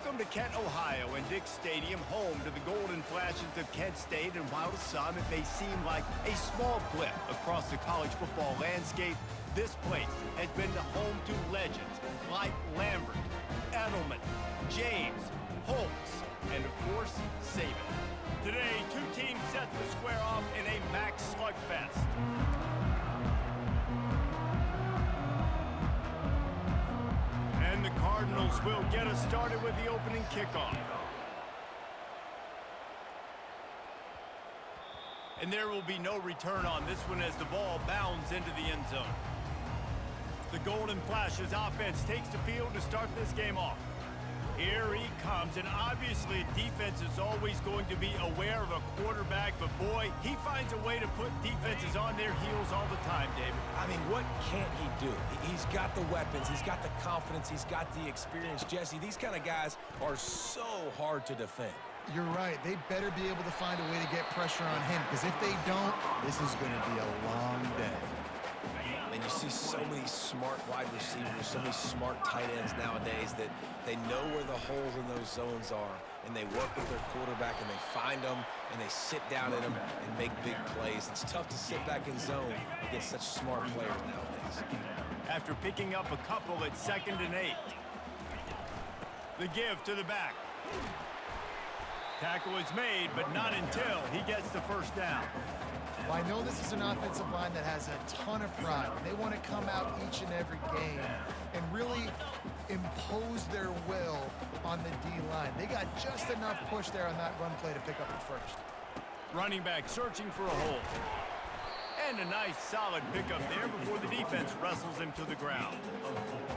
Welcome to Kent, Ohio, and Dick's Stadium, home to the Golden Flashes of Kent State. And while to some it may seem like a small blip across the college football landscape, this place has been the home to legends like Lambert, Edelman, James, Holtz, and of course, Saban. Today, two teams set to square off in a MAC slugfest. And the Cardinals will get us started with the opening kickoff. And there will be no return on this one as the ball bounds into the end zone. The Golden Flashes offense takes the field to start this game off. Here he comes, and obviously defense is always going to be aware of a quarterback, but boy, he finds a way to put defenses on their heels all the time, David. I mean, what can't he do? He's got the weapons, he's got the confidence, he's got the experience. Jesse, these kind of guys are so hard to defend. You're right. They better be able to find a way to get pressure on him, because if they don't, this is going to be a long day. And you see so many smart wide receivers, so many smart tight ends nowadays that they know where the holes in those zones are, and they work with their quarterback, and they find them, and they sit down in them and make big plays. It's tough to sit back in zone against such smart players nowadays. After picking up a couple at 2nd and 8. The give to the back. Tackle is made, but not until he gets the first down. Well, I know this is an offensive line that has a ton of pride. They want to come out each and every game and really impose their will on the D-line. They got just enough push there on that run play to pick up the first. Running back searching for a hole. And a nice solid pickup there before the defense wrestles him to the ground.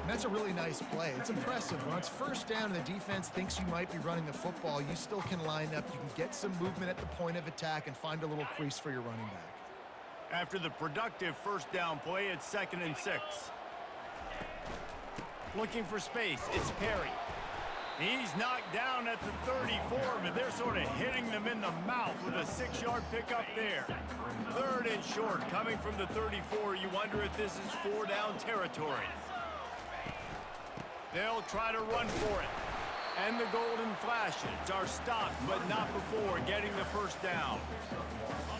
And that's a really nice play. It's impressive. When it's first down and the defense thinks you might be running the football, you still can line up. You can get some movement at the point of attack and find a little crease for your running back. After the productive first down play, it's 2nd and 6. Looking for space, it's Perry. He's knocked down at the 34, but they're sort of hitting them in the mouth with a 6-yard pickup there. 3rd and short, coming from the 34. You wonder if this is 4-down territory. They'll try to run for it. And the Golden Flashes are stopped, but not before getting the first down.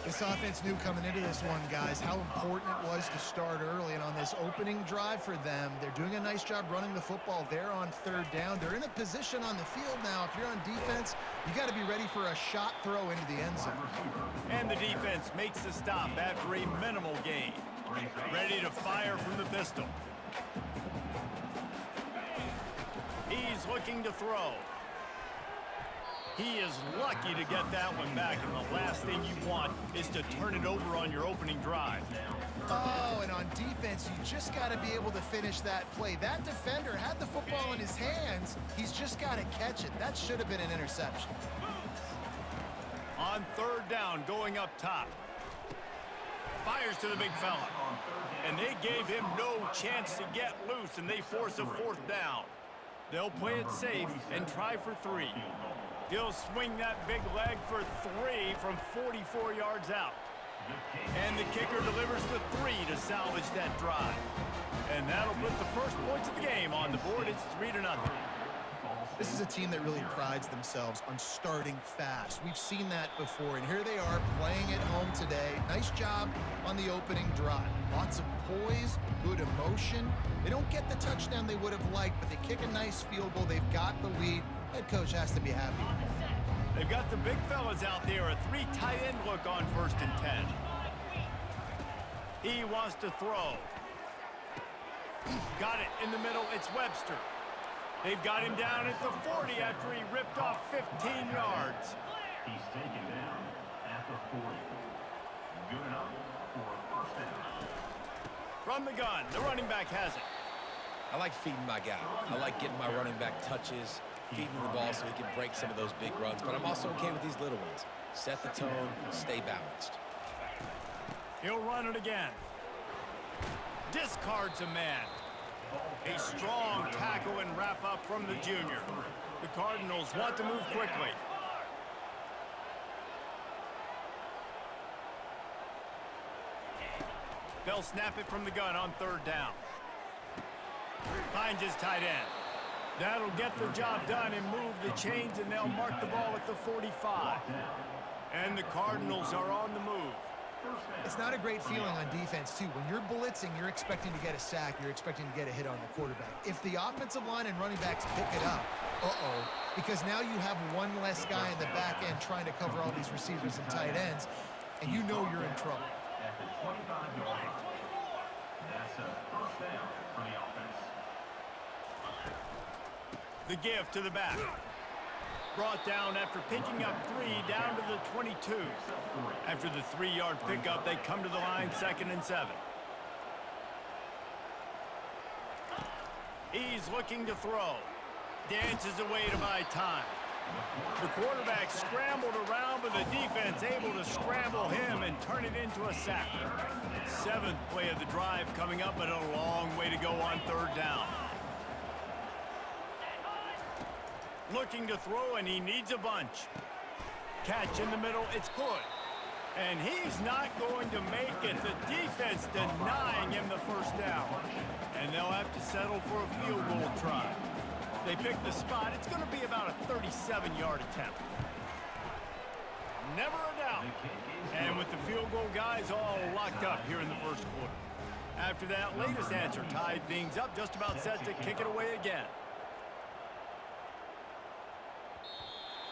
This offense knew coming into this one, guys, how important it was to start early. And on this opening drive for them, they're doing a nice job running the football there on 3rd down. They're in a position on the field now. If you're on defense, you got to be ready for a shot throw into the end zone. And the defense makes the stop after a minimal gain. Ready to fire from the pistol. He's looking to throw. He is lucky to get that one back, and the last thing you want is to turn it over on your opening drive. Oh, and on defense, you just got to be able to finish that play. That defender had the football in his hands. He's just got to catch it. That should have been an interception. On 3rd down, going up top. Fires to the big fella. And they gave him no chance to get loose, and they force a 4th down. They'll play it safe and try for 3. He'll swing that big leg for 3 from 44 yards out. And the kicker delivers the 3 to salvage that drive. And that'll put the first points of the game on the board. It's 3-0. This is a team that really prides themselves on starting fast. We've seen that before, and here they are playing at home today. Nice job on the opening drive. Lots of poise, good emotion. They don't get the touchdown they would have liked, but they kick a nice field goal. They've got the lead. Head coach has to be happy. They've got the big fellas out there, a 3 tight end look on 1st and 10. He wants to throw. Got it in the middle, it's Webster. They've got him down at the 40 after he ripped off 15 yards. He's taken down at the 40. Good enough for a first down. From the gun, the running back has it. I like feeding my guy. I like getting my running back touches, feeding him the ball so he can break some of those big runs. But I'm also okay with these little ones. Set the tone, stay balanced. He'll run it again. Discards a man. A strong tackle and wrap up from the junior. The Cardinals want to move quickly. They'll snap it from the gun on 3rd down. Finds his tight end. That'll get the job done and move the chains, and they'll mark the ball at the 45. And the Cardinals are on the move. It's not a great feeling on defense, too. When you're blitzing, you're expecting to get a sack. You're expecting to get a hit on the quarterback. If the offensive line and running backs pick it up, because now you have one less guy in the back end trying to cover all these receivers and tight ends, and you know you're in trouble. At the 25-yard line. That's a first down for the offense. The give to the back. Brought down after picking up 3 down to the 22. After the 3-yard pickup, they come to the line 2nd and 7. He's looking to throw. Dances away to buy time. The quarterback scrambled around, but the defense able to scramble him and turn it into a sack. 7th play of the drive coming up, but a long way to go on 3rd down. Looking to throw, and he needs a bunch. Catch in the middle, it's Hood. And he's not going to make it. The defense denying him the first down. And they'll have to settle for a field goal try. They pick the spot. It's going to be about a 37-yard attempt. Never a doubt. And with the field goal guys all locked up here in the first quarter. After that latest answer tied things up, just about set to kick it away again.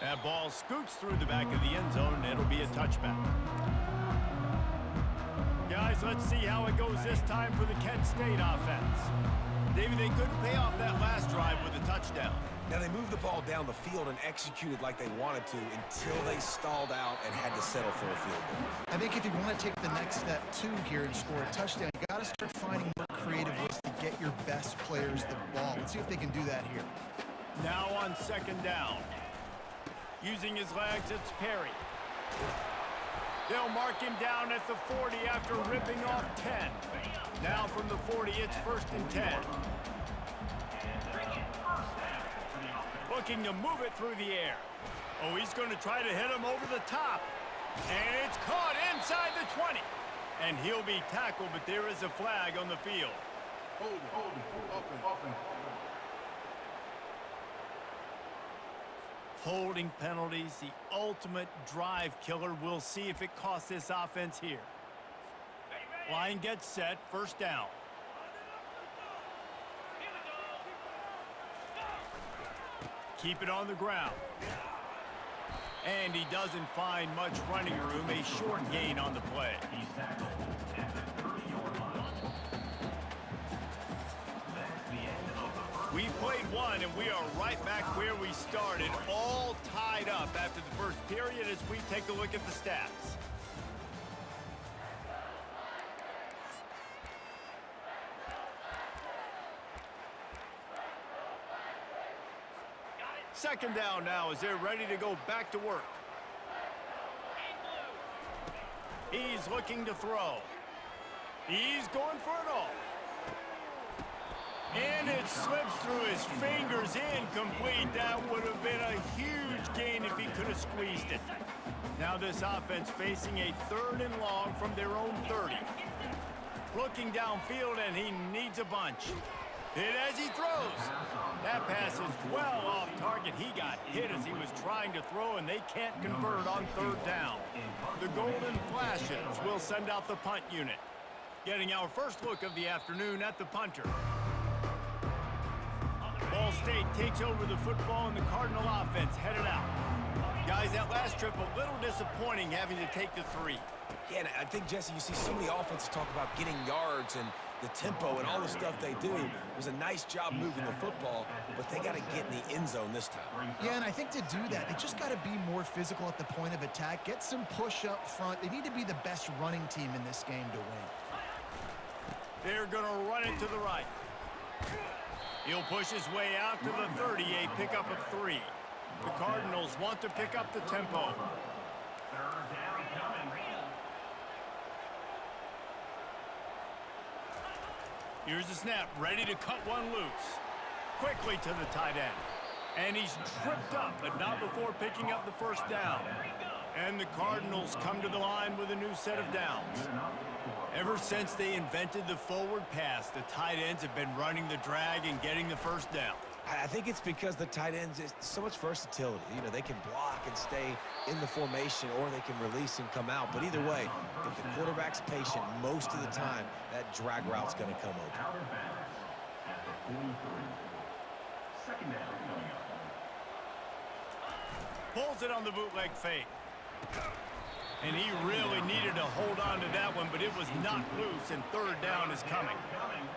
That ball scoots through the back of the end zone, and it'll be a touchback. Guys, let's see how it goes this time for the Kent State offense. Davey, they couldn't pay off that last drive with a touchdown. Now, they moved the ball down the field and executed like they wanted to until they stalled out and had to settle for a field goal. I think if you want to take the next step, too, here and score a touchdown, you got to start finding more creative ways to get your best players the ball. Let's see if they can do that here. Now on 2nd down. Using his legs, it's Perry. They'll mark him down at the 40 after ripping off 10. Now from the 40, it's 1st and 10. Looking to move it through the air. Oh, he's going to try to hit him over the top. And it's caught inside the 20. And he'll be tackled, but there is a flag on the field. Holding penalties, the ultimate drive killer. We'll see if it costs this offense here. Line gets set, 1st down. Keep it on the ground. And he doesn't find much running room, a short gain on the play. He's tackled at the 30-yard line. That's the end of the first. We played one, and we are right back where we started, all tied up after the first period as we take a look at the stats. Second down now as they're ready to go back to work. He's looking to throw. He's going for it all. And it slips through his fingers, incomplete. That would have been a huge gain if he could have squeezed it. Now this offense facing a 3rd and long from their own 30. Looking downfield, and he needs a bunch. Hit as he throws. That pass is well off target. He got hit as he was trying to throw, and they can't convert on 3rd down. The Golden Flashes will send out the punt unit. Getting our first look of the afternoon at the punter. Ball State takes over the football, and the Cardinal offense headed out. Guys, that last trip a little disappointing having to take the 3. Yeah, and I think, Jesse, you see so many offenses talk about getting yards and the tempo and all the stuff they do. It was a nice job moving the football, but they got to get in the end zone this time. Yeah, and I think to do that, they just got to be more physical at the point of attack, get some push up front. They need to be the best running team in this game to win. They're going to run it to the right. He'll push his way out to the 30, a pickup of 3. The Cardinals want to pick up the tempo. 3rd down coming. Here's the snap, ready to cut one loose. Quickly to the tight end. And he's tripped up, but not before picking up the 1st down. And the Cardinals come to the line with a new set of downs. Ever since they invented the forward pass, the tight ends have been running the drag and getting the 1st down. I think it's because the tight ends, it's so much versatility. You know, they can block and stay in the formation, or they can release and come out. But either way, if the quarterback's patient, most of the time, that drag route's going to come open. Out of bounds at the 43. Second down coming up. Pulls it on the bootleg fake. And he really needed to hold on to that one, but it was not loose, and third down is coming.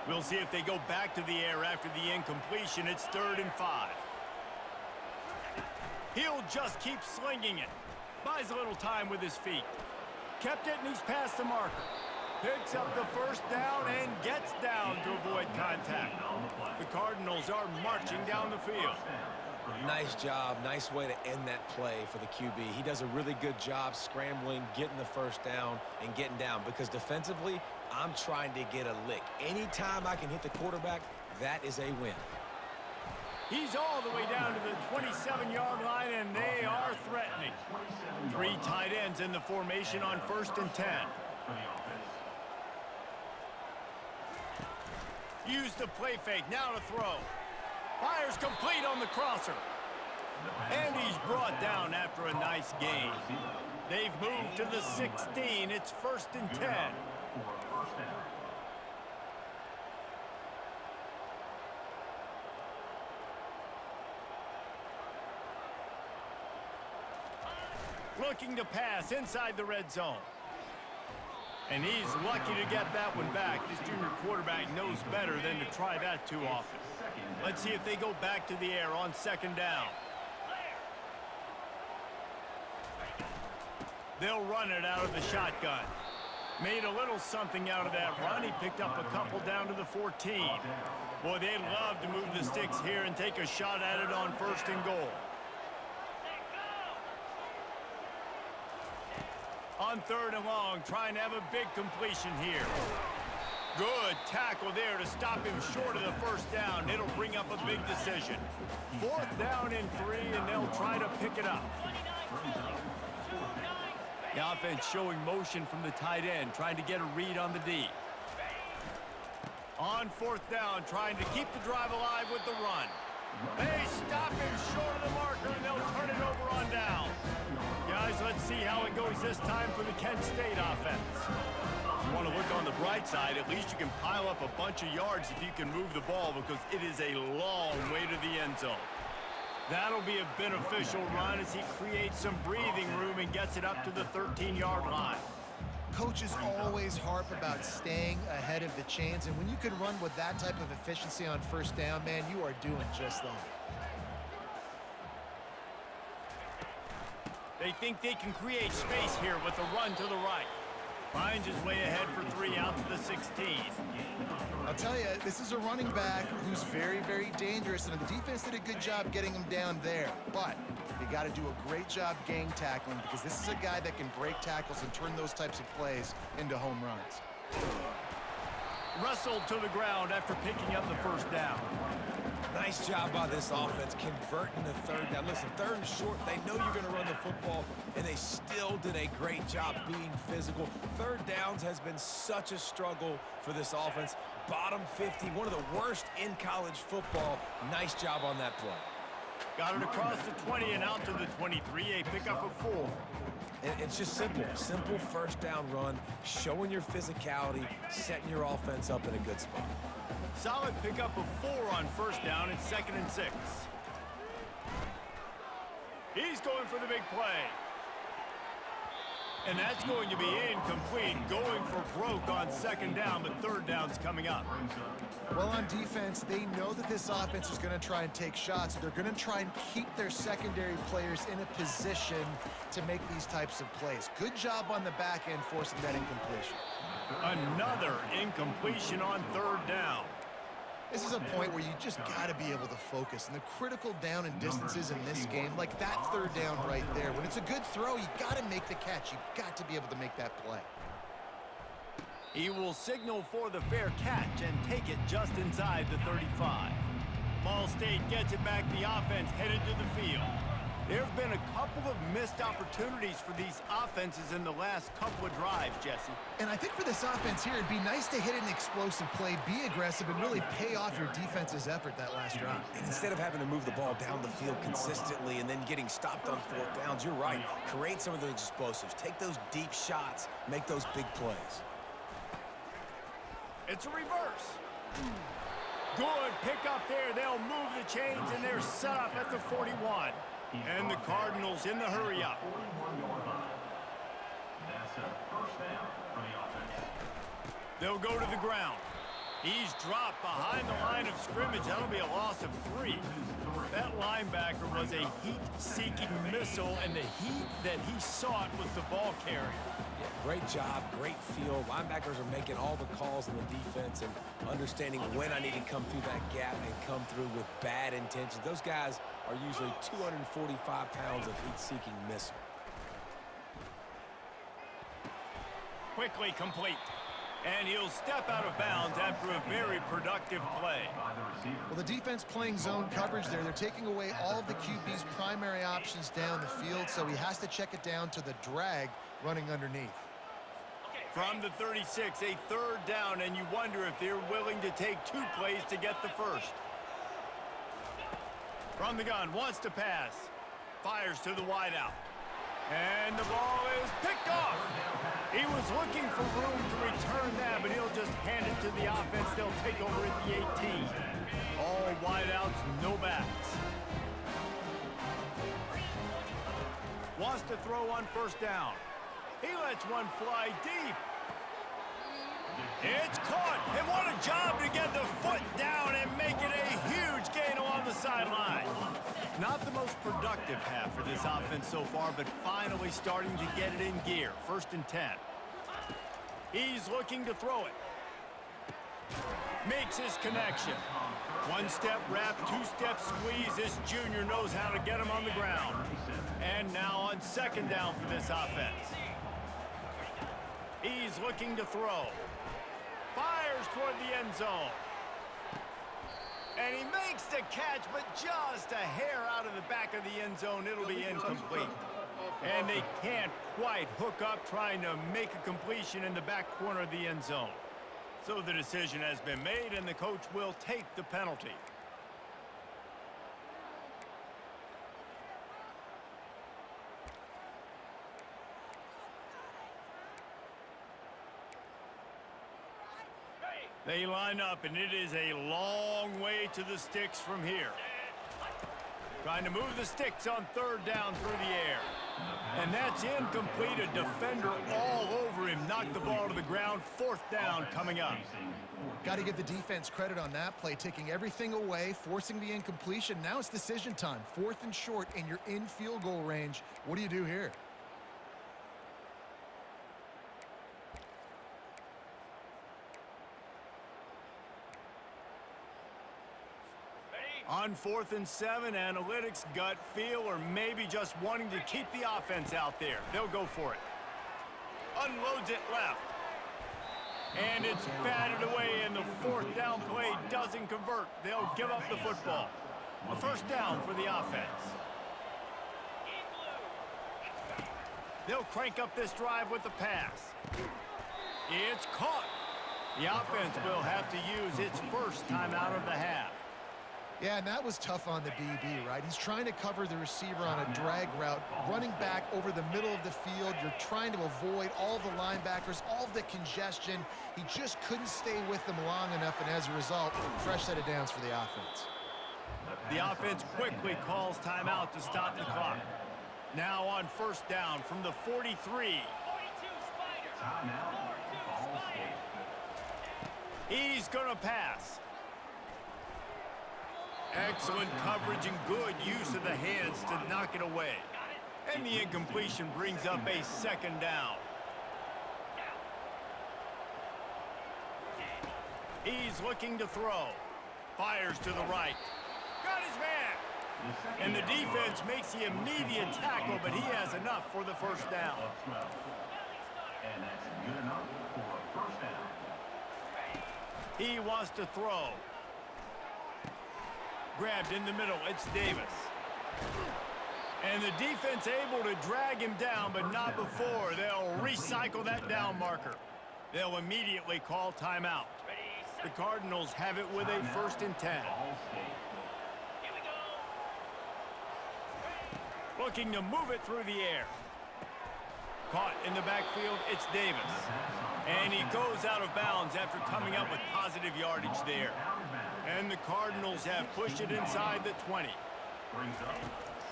We'll see if they go back to the air after the incompletion. It's 3rd and 5. He'll just keep slinging it. Buys a little time with his feet. Kept it, and he's past the marker. Picks up the first down and gets down to avoid contact. The Cardinals are marching down the field. Nice job. Nice way to end that play for the QB. He does a really good job scrambling, getting the first down, and getting down. Because defensively, I'm trying to get a lick. Anytime I can hit the quarterback, that is a win. He's all the way down to the 27-yard line, and they are threatening. 3 tight ends in the formation on 1st and 10. Use the play fake, now to throw. Fires complete on the crosser. And he's brought down after a nice gain. They've moved to the 16. It's 1st and 10. Looking to pass inside the red zone. And he's lucky to get that one back. This junior quarterback knows better than to try that too often. Let's see if they go back to the air on 2nd down. They'll run it out of the shotgun. Made a little something out of that run. He picked up a couple down to the 14. Boy, they'd love to move the sticks here and take a shot at it on 1st and goal. On 3rd and long, trying to have a big completion here. Good tackle there to stop him short of the first down. It'll bring up a big decision. 4th down and 3, and they'll try to pick it up. The offense showing motion from the tight end, trying to get a read on the D. On 4th down, trying to keep the drive alive with the run. They stop him short of the marker, and they'll turn it over on down. Guys, let's see how it goes this time for the Kent State offense. If you want to look on the bright side, at least you can pile up a bunch of yards if you can move the ball, because it is a long way to the end zone. That'll be a beneficial run as he creates some breathing room and gets it up to the 13-yard line. Coaches always harp about staying ahead of the chains, and when you can run with that type of efficiency on 1st down, man, you are doing just that. They think they can create space here with a run to the right. Finds his way ahead for 3 out to the 16. I'll tell you, this is a running back who's very, very dangerous, and the defense did a good job getting him down there. But you got to do a great job gang tackling, because this is a guy that can break tackles and turn those types of plays into home runs. Wrestled to the ground after picking up the first down. Nice job by this offense converting the 3rd down. Listen, 3rd and short, they know you're going to run the football, and they still did a great job being physical. 3rd downs has been such a struggle for this offense. Bottom 50, one of the worst in college football. Nice job on that play. Got it across the 20 and out to the 23, a pickup of 4. And it's just simple. Simple 1st down run, showing your physicality, setting your offense up in a good spot. Solid pickup of 4 on 1st down. It's 2nd and 6. He's going for the big play. And that's going to be incomplete. Going for broke on 2nd down, but 3rd down's coming up. Well, on defense, they know that this offense is going to try and take shots. They're going to try and keep their secondary players in a position to make these types of plays. Good job on the back end forcing that incompletion. Another incompletion on 3rd down. This is a point where you just got to be able to focus. And the critical down and distances in this game, like that 3rd down right there, when it's a good throw, you got to make the catch. You got to be able to make that play. He will signal for the fair catch and take it just inside the 35. Ball State gets it back. The offense headed to the field. There have been a couple of missed opportunities for these offenses in the last couple of drives, Jesse. And I think for this offense here, it'd be nice to hit an explosive play, be aggressive, and really pay off your defense's effort that last drive. And instead of having to move the ball down the field consistently and then getting stopped on fourth downs, you're right. Create some of those explosives. Take those deep shots. Make those big plays. It's a reverse. Good pick up there. They'll move the chains, and they're set up at the 41. And the Cardinals in the hurry-up. 41-yard line. That's a first down for the offense. They'll go to the ground. He's dropped behind the line of scrimmage. That'll be a loss of 3. That linebacker was a heat-seeking missile, and the heat that he sought was the ball carrier. Yeah, great job, great feel. Linebackers are making all the calls in the defense and understanding when I need to come through that gap and come through with bad intentions. Those guys are usually 245 pounds of heat-seeking missile. Quickly complete. And he'll step out of bounds after a very productive play. Well, the defense playing zone coverage there. They're taking away all of the QB's primary options down the field, so he has to check it down to the drag running underneath. From the 36, a third down, and you wonder if they're willing to take 2 plays to get the first. From the gun, wants to pass. Fires to the wideout. And the ball is picked off. He was looking for room to return that, but he'll just hand it to the offense. They'll take over at the 18. All wideouts, no backs. Wants to throw on first down. He lets one fly deep. It's caught, and what a job to get the foot down and make it a huge gain along the sideline. Not the most productive half for this offense so far, but finally starting to get it in gear. 1st and 10. He's looking to throw it. Makes his connection. 1-step wrap, 2-step squeeze. This junior knows how to get him on the ground. And now on 2nd down for this offense. He's looking to throw. Fires toward the end zone. And he makes the catch, but just a hair out of the back of the end zone. It'll be incomplete. And they can't quite hook up trying to make a completion in the back corner of the end zone. So the decision has been made, and the coach will take the penalty. They line up, and it is a long way to the sticks from here. Trying to move the sticks on 3rd down through the air. And that's incomplete. A defender all over him. Knocked the ball to the ground. 4th down coming up. Got to give the defense credit on that play, taking everything away, forcing the incompletion. Now it's decision time. 4th and short, and you're in field goal range. What do you do here? On 4th and 7, analytics, gut feel, or maybe just wanting to keep the offense out there. They'll go for it. Unloads it left. And it's batted away, and the 4th down play doesn't convert. They'll give up the football. A 1st down for the offense. They'll crank up this drive with the pass. It's caught. The offense will have to use its first timeout of the half. Yeah, and that was tough on the DB, right? He's trying to cover the receiver on a drag route, running back over the middle of the field. You're trying to avoid all the linebackers, all the congestion. He just couldn't stay with them long enough, and as a result, fresh set of downs for the offense. The offense quickly calls timeout to stop the clock. Now on 1st down from the 43. He's going to pass. Excellent coverage and good use of the hands to knock it away. And the incompletion brings up a 2nd down. He's looking to throw. Fires to the right. Got his man. And the defense makes the immediate tackle, but he has enough for the 1st down. And that's good enough for a 1st down. He wants to throw. Grabbed in the middle, it's Davis. And the defense able to drag him down, but not before. They'll recycle that down marker. They'll immediately call timeout. The Cardinals have it with a 1st and 10. Looking to move it through the air. Caught in the backfield, it's Davis. And he goes out of bounds after coming up with positive yardage there. And the Cardinals have pushed it inside the 20.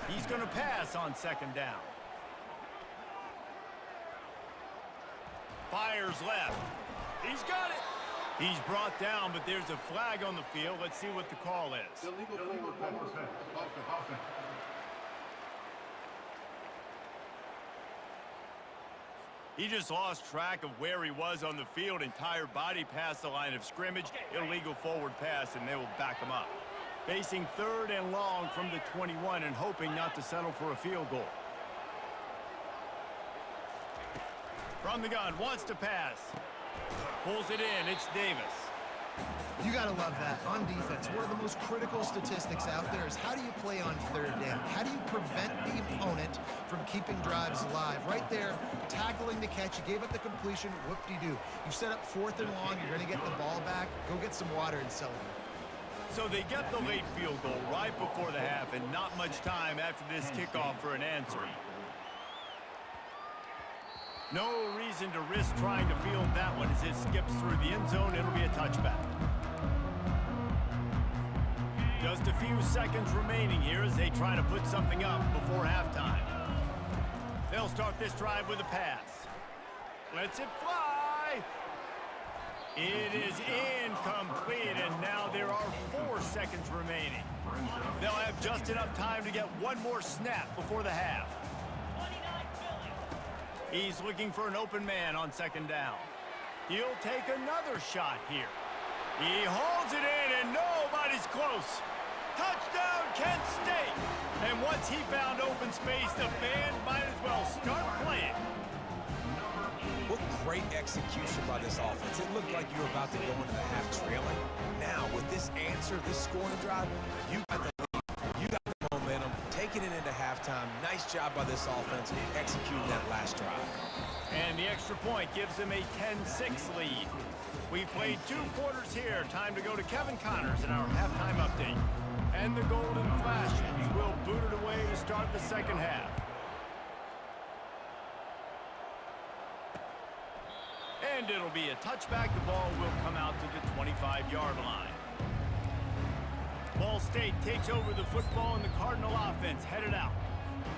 He's going to pass on 2nd down. Fires left. He's got it. He's brought down, but there's a flag on the field. Let's see what the call is. Illegal forward pass. He just lost track of where he was on the field. Entire body past the line of scrimmage. Illegal forward pass, and they will back him up. Facing 3rd and long from the 21 and hoping not to settle for a field goal. From the gun, wants to pass. Pulls it in, it's Davis. You got to love that. On defense, one of the most critical statistics out there is how do you play on 3rd down? How do you prevent the opponent from keeping drives alive? Right there, tackling the catch. You gave up the completion. Whoop-de-doo. You set up 4th and long. You're going to get the ball back. Go get some water and celebrate. So they get the late field goal right before the half and not much time after this kickoff for an answer. No reason to risk trying to field that one as it skips through the end zone. It'll be a touchback. Just a few seconds remaining here as they try to put something up before halftime. They'll start this drive with a pass. Lets it fly. It is incomplete, and now there are 4 seconds remaining. They'll have just enough time to get one more snap before the half. He's looking for an open man on 2nd down. He'll take another shot here. He holds it in, and nobody's close. Touchdown, Kent State! And once he found open space, the band might as well start playing. What great execution by this offense. It looked like you were about to go into the half trailing. Now, with this answer, this scoring drive, you got the lead. You got the momentum. Taking it into halftime. Nice job by this offense executing that last drive. And the extra point gives them a 10-6 lead. We played 2 quarters here. Time to go to Kevin Connors in our halftime update. And the Golden Flashes will boot it away to start the 2nd half. And it'll be a touchback. The ball will come out to the 25-yard line. Ball State takes over the football, and the Cardinal offense headed out.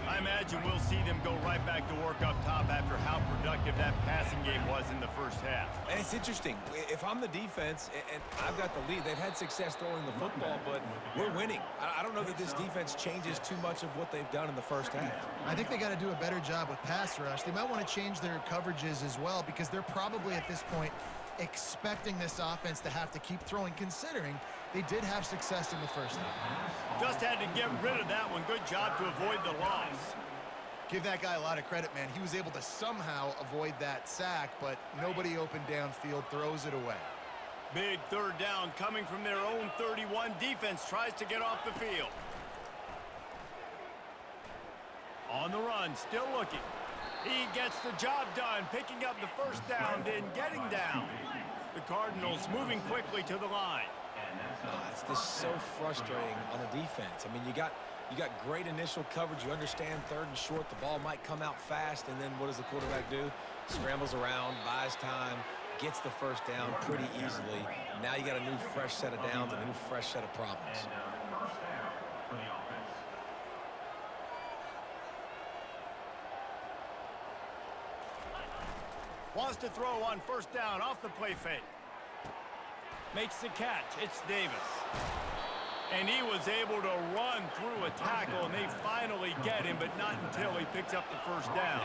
I imagine we'll see them go right back to work up top after how productive that passing game was in the 1st half. And it's interesting. If I'm the defense and I've got the lead, they've had success throwing the football, but we're winning. I don't know that this defense changes too much of what they've done in the 1st half. I think they got to do a better job with pass rush. They might want to change their coverages as well because they're probably at this point expecting this offense to have to keep throwing, considering they did have success in the 1st half. Just had to get rid of that one. Good job to avoid the loss. Give that guy a lot of credit, man. He was able to somehow avoid that sack, but nobody open downfield, throws it away. Big 3rd down coming from their own 31. Defense tries to get off the field. On the run, still looking. He gets the job done, picking up the 1st down, then getting down. The Cardinals moving quickly to the line. It's just so frustrating on the defense. I mean, you got great initial coverage. You understand 3rd and short. The ball might come out fast, and then what does the quarterback do? Scrambles around, buys time, gets the 1st down pretty easily. Now you got a new fresh set of downs and a new fresh set of problems. Wants to throw on 1st down off the play fake. Makes the catch. It's Davis. And he was able to run through a tackle, and they finally get him, but not until he picks up the 1st down.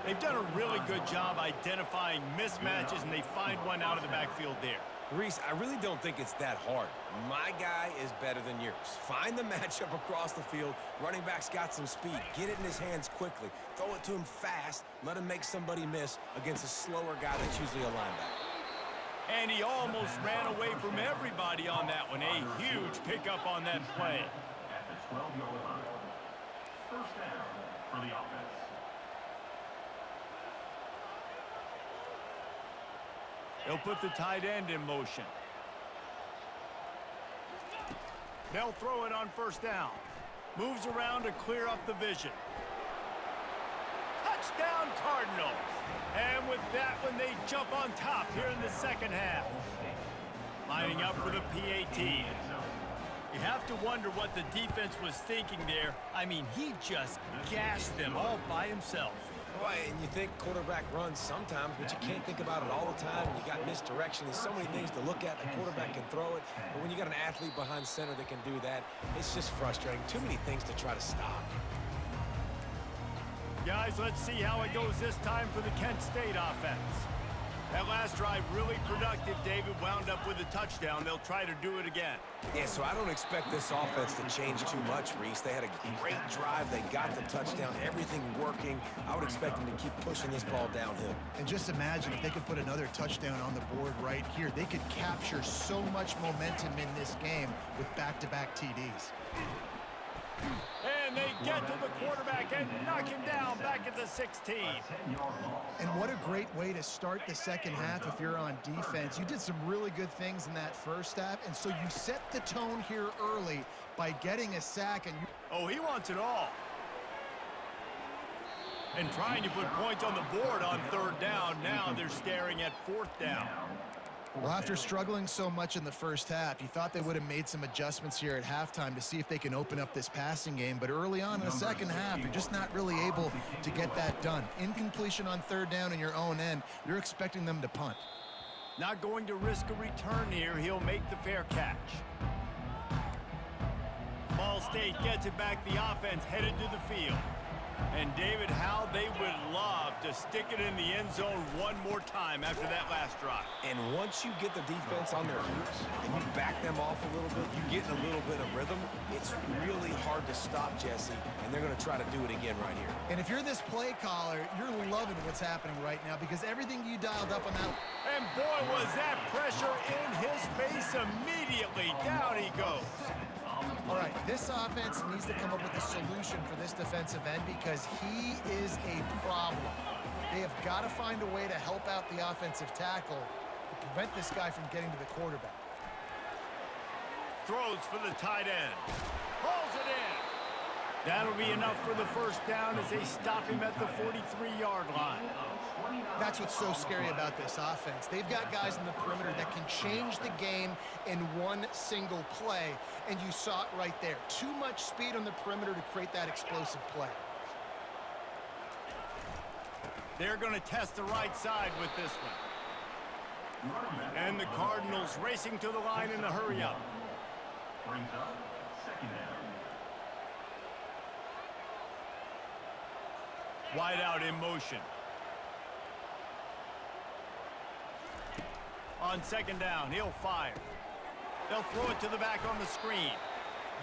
They've done a really good job identifying mismatches, and they find one out of the backfield there. Reese, I really don't think it's that hard. My guy is better than yours. Find the matchup across the field. Running back's got some speed. Get it in his hands quickly. Throw it to him fast. Let him make somebody miss against a slower guy that's usually a linebacker. And he almost ran away from everybody on that one. A huge pickup on that play. First down for the offense. They'll put the tight end in motion. They'll throw it on first down. Moves around to clear up the vision. Touchdown Cardinals. And with that one, they jump on top here in the second half. Lining up for the PAT. You have to wonder what the defense was thinking there. I mean, he just gashed them all by himself. Right, and you think quarterback runs sometimes, but you can't think about it all the time. You got misdirection. There's so many things to look at. The quarterback can throw it, but when you got an athlete behind center that can do that, it's just frustrating. Too many things to try to stop. Guys, let's see how it goes this time for the Kent State offense. That last drive really productive. David wound up with a touchdown. They'll try to do it again. Yeah, so I don't expect this offense to change too much, Reese. They had a great drive. They got the touchdown, everything working. I would expect them to keep pushing this ball downhill. And just imagine if they could put another touchdown on the board right here. They could capture so much momentum in this game with back-to-back TDs. And they get to the quarterback and knock him down back at the 16. And what a great way to start the second half if you're on defense. You did some really good things in that first half, and so you set the tone here early by getting a sack. And Oh, he wants it all. And trying to put points on the board on third down. Now they're staring at fourth down. Well, after struggling so much in the first half, you thought they would have made some adjustments here at halftime to see if they can open up this passing game. But early on in the second half, you're just not really able to get that done. Incompletion on third down in your own end, you're expecting them to punt. Not going to risk a return here. He'll make the fair catch. Ball State gets it back. The offense headed to the field. And David, how they would love to stick it in the end zone one more time after that last drive. And once you get the defense on their heels and you back them off a little bit, you get in a little bit of rhythm, it's really hard to stop, Jesse, and they're going to try to do it again right here. And if you're this play caller, you're loving what's happening right now because everything you dialed up on that. And boy, was that pressure in his face immediately. Down he goes. All right, this offense needs to come up with a solution for this defensive end because he is a problem. They have got to find a way to help out the offensive tackle to prevent this guy from getting to the quarterback. Throws for the tight end. Pulls it in. That'll be enough for the first down as they stop him at the 43-yard line. That's what's so scary about this offense. They've got guys in the perimeter that can change the game in one single play, and you saw it right there. Too much speed on the perimeter to create that explosive play. They're going to test the right side with this one. And the Cardinals racing to the line in a hurry-up. Brings up second down. Wide out in motion. On second down, he'll fire. They'll throw it to the back on the screen.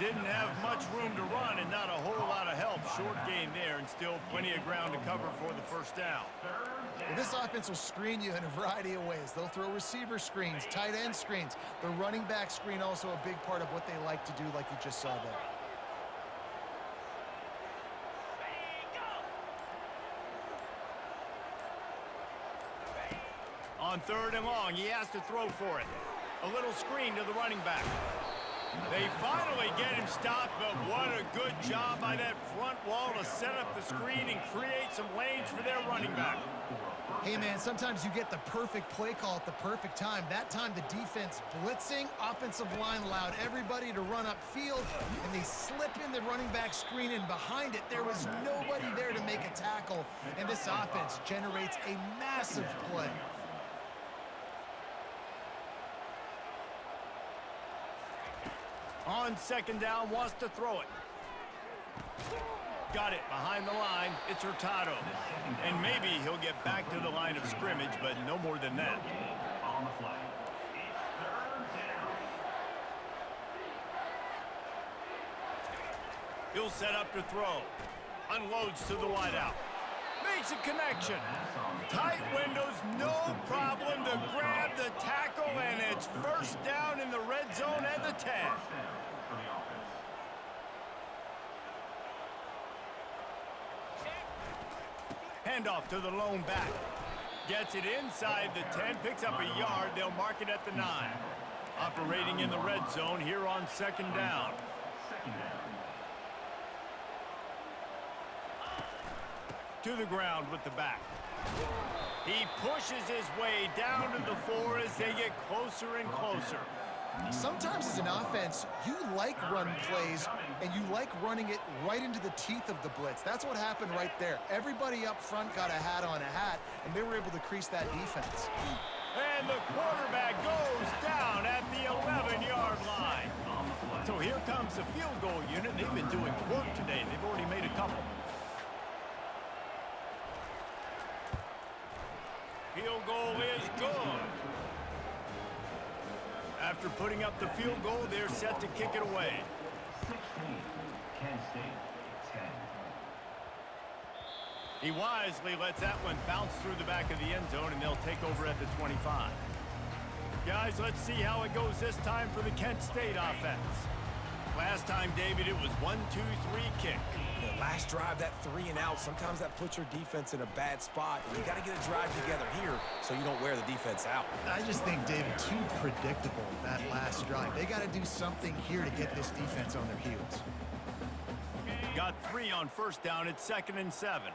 Didn't have much room to run and not a whole lot of help. Short gain there and still plenty of ground to cover for the first down. Well, this offense will screen you in a variety of ways. They'll throw receiver screens, tight end screens. The running back screen also a big part of what they like to do like you just saw there. On third and long, he has to throw for it. A little screen to the running back. They finally get him stopped, but what a good job by that front wall to set up the screen and create some lanes for their running back. Hey, man, sometimes you get the perfect play call at the perfect time. That time, the defense blitzing, offensive line allowed everybody to run upfield, and they slip in the running back screen, and behind it, there was nobody there to make a tackle, and this offense generates a massive play. On second down, wants to throw it. Got it behind the line. It's Hurtado. And maybe he'll get back to the line of scrimmage, but no more than that. On the flag. It's third down. He'll set up to throw. Unloads to the wideout. Makes a connection. Tight windows, no problem to grab the tackle, and it's first down in the red zone at the 10. Handoff to the lone back. Gets it inside the 10, picks up a yard. They'll mark it at the 9. Operating in the red zone here on 2nd down. To the ground with the back. He pushes his way down to the 4 as they get closer and closer. Sometimes as an offense, you like run plays, and you like running it right into the teeth of the blitz. That's what happened right there. Everybody up front got a hat on a hat, and they were able to crease that defense. And the quarterback goes down at the 11-yard line. So here comes the field goal unit. They've been doing work today. They've already made a couple. Field goal is good. After putting up the field goal, they're set to kick it away. 16, Kent State, 10. He wisely lets that one bounce through the back of the end zone, and they'll take over at the 25. Guys, let's see how it goes this time for the Kent State offense. Last time, David, it was 1-2-3 kick. The last drive, that 3 and out, sometimes that puts your defense in a bad spot. And you got to get a drive together here so you don't wear the defense out. I just think, David, too predictable, that last drive. They got to do something here to get this defense on their heels. Got 3 on 1st down. It's 2nd and 7.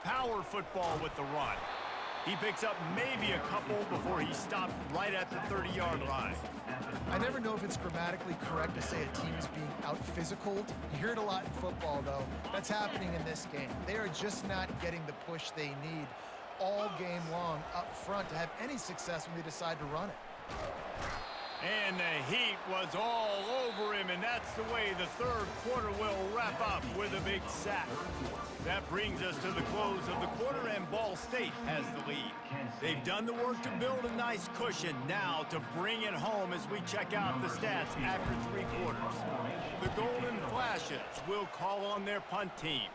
Power football with the run. He picks up maybe a couple before he stopped right at the 30-yard line. I never know if it's grammatically correct to say a team is being out-physicaled. You hear it a lot in football, though. That's happening in this game. They are just not getting the push they need all game long up front to have any success when they decide to run it. And the heat was all over him, and that's the way the 3rd quarter will wrap up with a big sack. That brings us to the close of the quarter, and Ball State has the lead. They've done the work to build a nice cushion. Now to bring it home as we check out the stats after 3 quarters. The Golden Flashes will call on their punt team.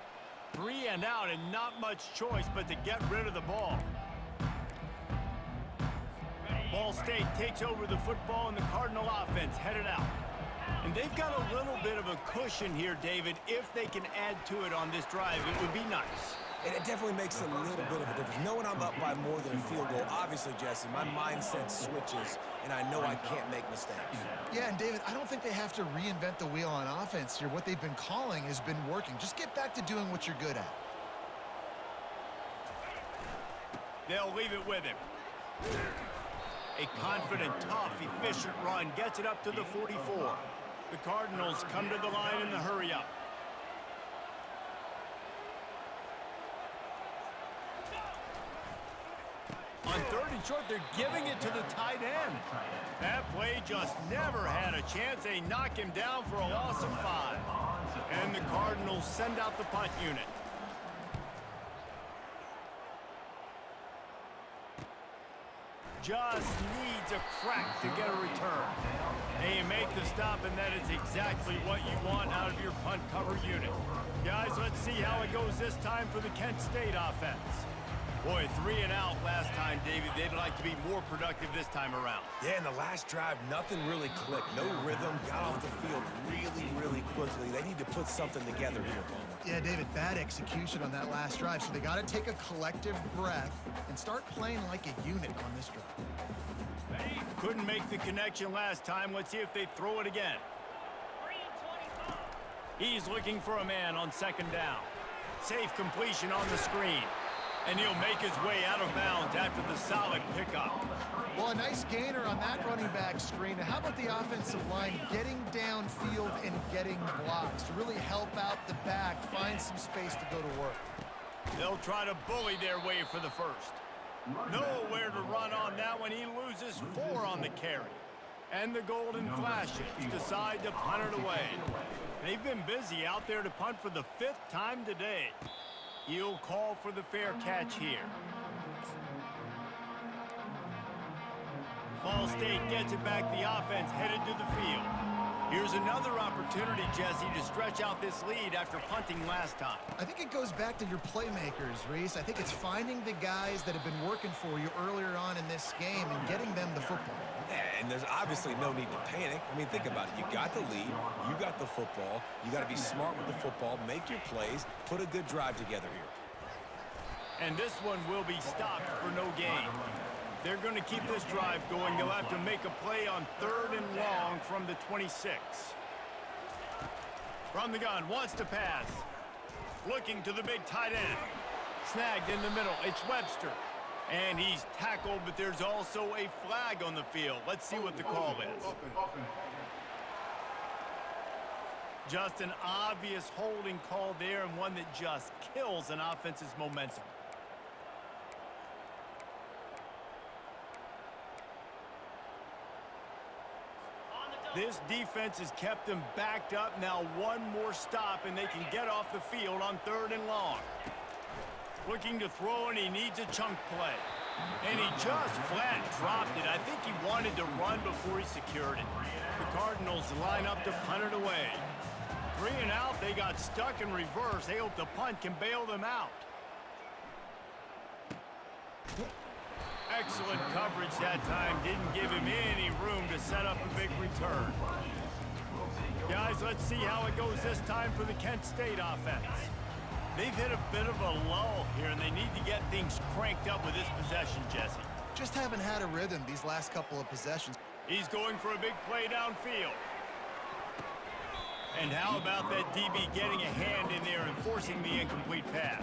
3 and out, and not much choice but to get rid of the ball. Ball State takes over the football, and the Cardinal offense headed out. And they've got a little bit of a cushion here, David. If they can add to it on this drive, it would be nice. And it definitely makes a little bit of a difference. Knowing I'm up by more than a field goal, obviously, Jesse, my mindset switches, and I know I can't make mistakes. Yeah, and David, I don't think they have to reinvent the wheel on offense here. What they've been calling has been working. Just get back to doing what you're good at. They'll leave it with him. A confident, tough, efficient run gets it up to the 44. The Cardinals come to the line in the hurry-up. On 3rd and short, they're giving it to the tight end. That play just never had a chance. They knock him down for a loss of 5. And the Cardinals send out the punt unit. Just needs a crack to get a return. They make the stop, and that is exactly what you want out of your punt cover unit. Guys, let's see how it goes this time for the Kent State offense. Boy, 3 and out last time, David. They'd like to be more productive this time around. Yeah, in the last drive, nothing really clicked. No rhythm, got off the field really quickly. They need to put something together here. Yeah, David, bad execution on that last drive, so they got to take a collective breath and start playing like a unit on this drive. Couldn't make the connection last time. Let's see if they throw it again. He's looking for a man on 2nd down. Safe completion on the screen. And he'll make his way out of bounds after the solid pickup. Well, a nice gainer on that running back screen. Now, how about the offensive line getting downfield and getting blocks to really help out the back, find some space to go to work? They'll try to bully their way for the 1st. Nowhere to run on that one. He loses 4 on the carry. And the Golden Flashes decide to punt it away. They've been busy out there to punt for the 5th time today. He'll call for the fair catch here. Ball State gets it back. The offense headed to the field. Here's another opportunity, Jesse, to stretch out this lead after punting last time. I think it goes back to your playmakers, Reese. I think it's finding the guys that have been working for you earlier on on in this game and getting them the football. And there's obviously no need to panic. I mean, think about it. You got the lead. You got the football. You got to be smart with the football, make your plays, put a good drive together here. And this one will be stopped for no gain. They're going to keep this drive going. They'll have to make a play on 3rd and long from the 26. From the gun, wants to pass. Looking to the big tight end. Snagged in the middle. It's Webster. And he's tackled, but there's also a flag on the field. Let's see what the call is. Just an obvious holding call there, and one that just kills an offense's momentum. This defense has kept them backed up. Now one more stop, and they can get off the field on 3rd and long. Looking to throw, and he needs a chunk play. And he just flat dropped it. I think he wanted to run before he secured it. The Cardinals line up to punt it away. 3 and out, they got stuck in reverse. They hope the punt can bail them out. Excellent coverage that time. Didn't give him any room to set up a big return. Guys, let's see how it goes this time for the Kent State offense. They've hit a bit of a lull here, and they need to get things cranked up with this possession, Jesse. Just haven't had a rhythm these last couple of possessions. He's going for a big play downfield. And how about that DB getting a hand in there and forcing the incomplete pass?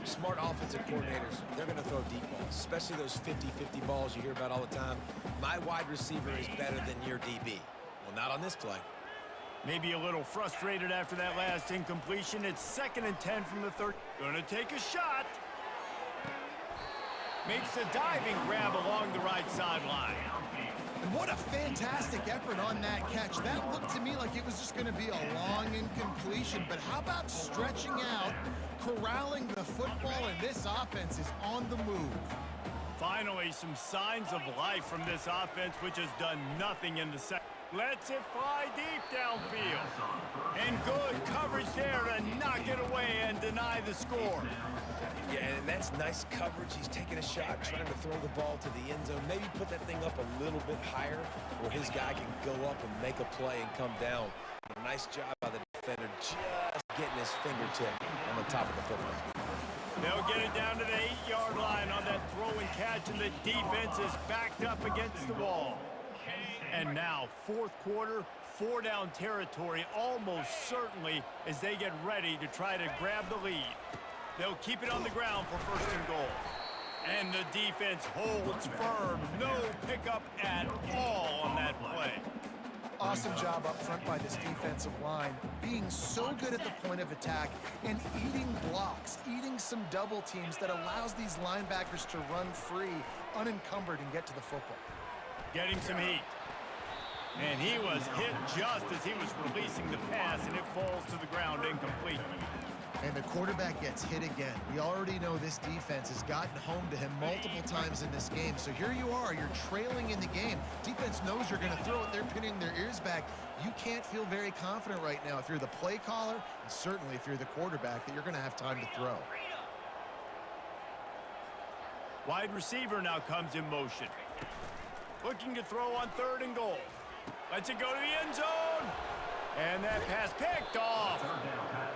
Smart offensive coordinators, they're going to throw deep balls, especially those 50-50 balls you hear about all the time. My wide receiver is better than your DB. Well, not on this play. Maybe a little frustrated after that last incompletion. It's 2nd and 10 from the 3rd. Gonna take a shot. Makes a diving grab along the right sideline. And what a fantastic effort on that catch. That looked to me like it was just going to be a long incompletion. But how about stretching out, corralling the football, and this offense is on the move. Finally, some signs of life from this offense, which has done nothing in the second. Lets it fly deep downfield. And good coverage there to knock it away and deny the score. Yeah, and that's nice coverage. He's taking a shot, trying to throw the ball to the end zone. Maybe put that thing up a little bit higher where his guy can go up and make a play and come down. A nice job by the defender, just getting his fingertip on the top of the football. They'll get it down to the 8-yard line on that throw and catch, and the defense is backed up against the wall. And now, 4th quarter, 4-down territory, almost certainly as they get ready to try to grab the lead. They'll keep it on the ground for 1st and goal. And the defense holds firm. No pickup at all on that play. Awesome job up front by this defensive line, being so good at the point of attack and eating blocks, eating some double teams that allows these linebackers to run free, unencumbered, and get to the football. Getting some heat. And he was hit just as he was releasing the pass, and it falls to the ground incomplete. And the quarterback gets hit again. We already know this defense has gotten home to him multiple times in this game. So here you are, you're trailing in the game. Defense knows you're going to throw it. They're pinning their ears back. You can't feel very confident right now if you're the play caller, and certainly if you're the quarterback, that you're going to have time to throw. Wide receiver now comes in motion. Looking to throw on 3rd and goal. Lets it go to the end zone. And that pass picked off.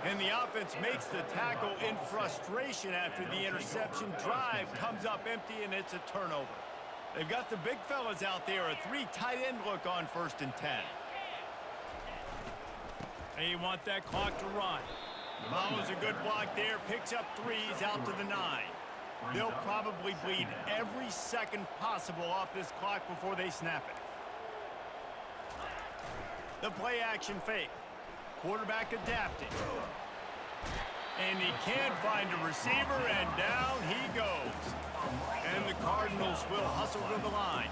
And the offense makes the tackle in frustration after the interception. Drive comes up empty, and it's a turnover. They've got the big fellas out there. A 3 tight end look on 1st and 10. They want that clock to run. Follows a good block there. Picks up 3s out to the 9. They'll probably bleed every second possible off this clock before they snap it. The play action fake. Quarterback adapting. And he can't find a receiver, and down he goes. And the Cardinals will hustle to the line.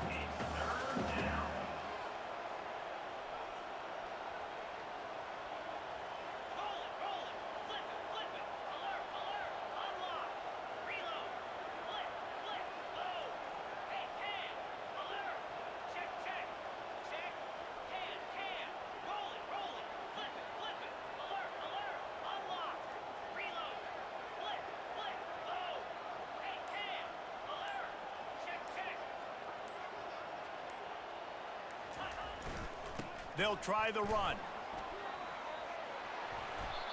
They'll try the run.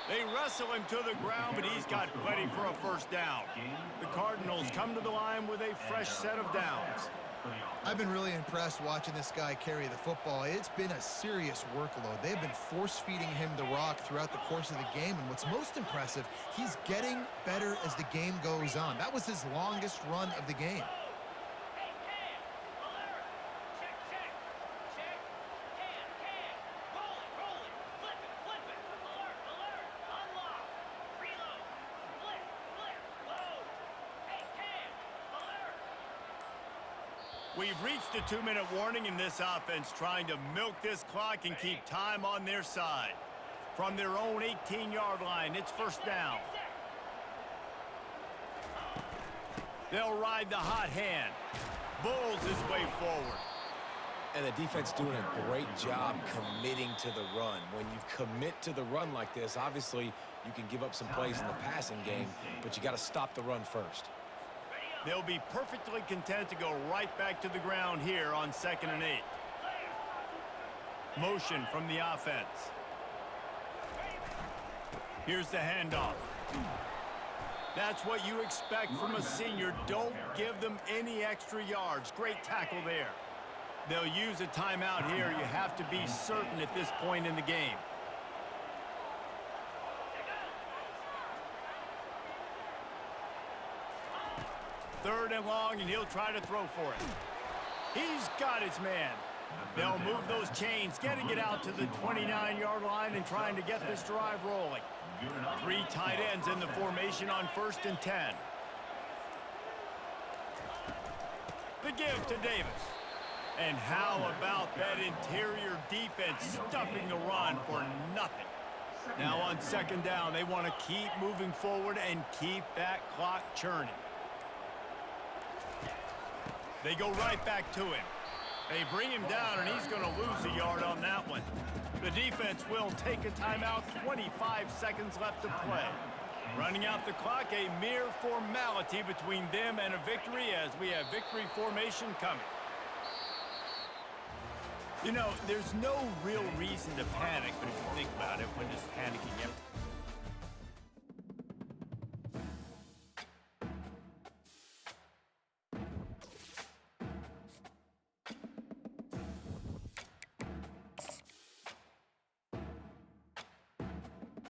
They wrestle him to the ground, but he's got plenty for a first down. The Cardinals come to the line with a fresh set of downs. I've been really impressed watching this guy carry the football. It's been a serious workload. They've been force-feeding him the rock throughout the course of the game, and what's most impressive, he's getting better as the game goes on. That was his longest run of the game. We've reached a 2-minute warning in this offense, trying to milk this clock and keep time on their side. From their own 18-yard line, it's first down. They'll ride the hot hand. Bulls his way forward. And the defense doing a great job committing to the run. When you commit to the run like this, obviously you can give up some plays in the passing game, but you got to stop the run first. They'll be perfectly content to go right back to the ground here on 2nd and 8. Motion from the offense. Here's the handoff. That's what you expect from a senior. Don't give them any extra yards. Great tackle there. They'll use a timeout here. You have to be certain at this point in the game. Third and long, and he'll try to throw for it. He's got his man. They'll move those chains, getting it out to the 29-yard line and trying to get this drive rolling. 3 tight ends in the formation on 1st and 10. The give to Davis. And how about that interior defense stuffing the run for nothing? Now on 2nd down, they want to keep moving forward and keep that clock churning. They go right back to him. They bring him down, and he's going to lose a yard on that one. The defense will take a timeout. 25 seconds left to play. Running out the clock, a mere formality between them and a victory as we have victory formation coming. You know, there's no real reason to panic, but if you think about it, when does panicking ever